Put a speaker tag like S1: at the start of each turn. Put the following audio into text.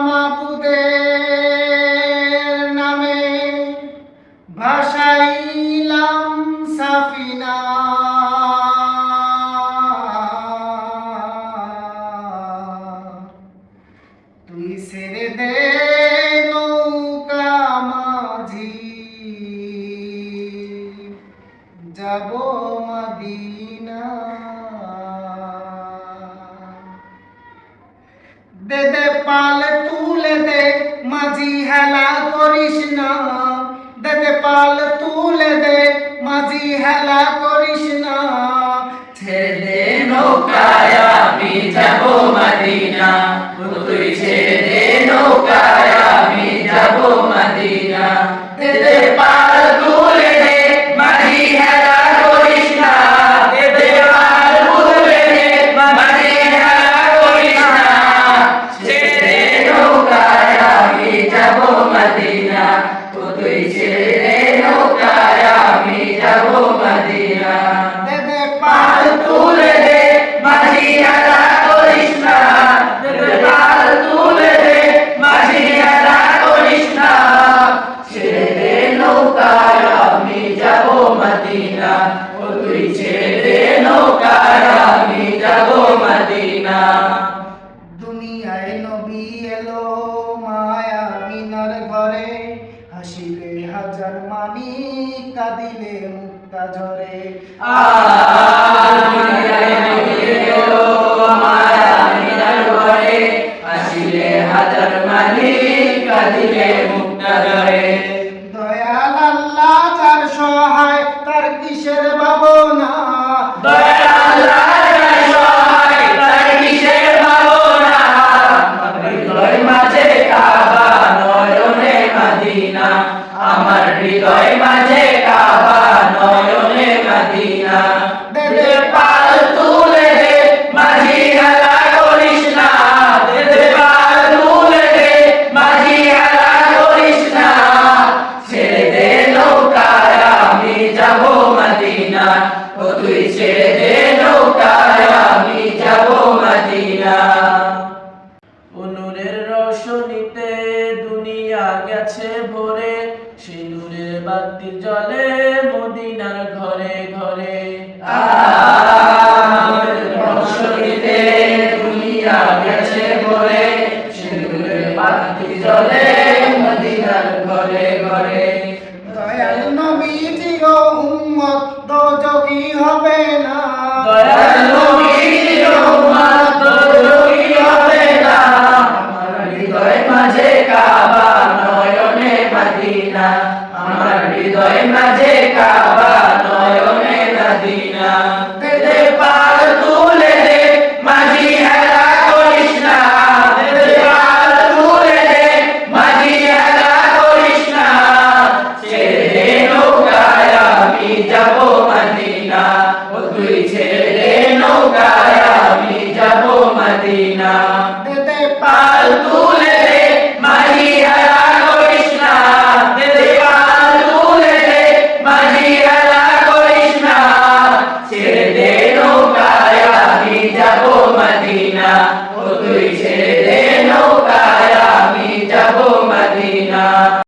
S1: মাবুদের নামে ভাসাইলাম সাফিনা, তুই ছেড়ে দে নৌকা মাঝি, যাব মদিনা। দে দে পাল তুলে দে মাঝি, হেলা করিস না। দে দে পাল তুলে দে মাঝি, হেলা করিস না।
S2: ছেড়ে দে নৌকায় আমি যাব মদিনা, তুই ছেড়ে দে নৌকায় আমি যাব মদিনা। দে দে পাল তুলে দে মাঝি, হেলা করিস না। দে দে পাল তুলে দে মাঝি, হেলা করিস না। ছেড়ে দে নৌকায় আমি যাব মদিনা, তুই ছেড়ে দে নৌকায় আমি যাব মদিনা।
S1: দে দে পাল
S2: তুলে দে মাঝি, হেলা করিস না। দে দে পাল তুলে দে মাঝি, হেলা করিস না। ছেড়ে দে নৌকায় আমি যাব মদিনা, তুই ছেড়ে দে নৌকায় আমি যাব মদিনা।
S1: দুনিয়ায় নবী এলো মায়া মিনার ঘরে, হাসিলে হাজার মানি কাঁদিলে মুক্তা ঝরে।
S2: আসিলে হাজার মানি কাঁদিলে মুক্তা ঝরে।
S1: দয়াল আল্লাহ যার সহায় তার কিসের ভাবনা,
S2: দয়াল আল্লাহ যার সহায় তার কিসের ভাবনা। হৃদয় মাঝে কাবা নয়নে মদিনা, আমার হৃদয় মাঝে কাবা নয়নে মদিনা। দে দে পাল তুলে দে মাঝি, হেলা করিস না। দে দে পাল তুলে দে মাঝি, হেলা করিস না। ছেড়ে দে নৌকায় আমি যাব মদিনা, তুই ছেড়ে দে নৌকায় আমি যাব মদিনা। নূরের রোশনীতে দুনিয়া গেছে ভরে, সেই নূরের বাতি জ্বলে মদিনার ঘরে ঘরে।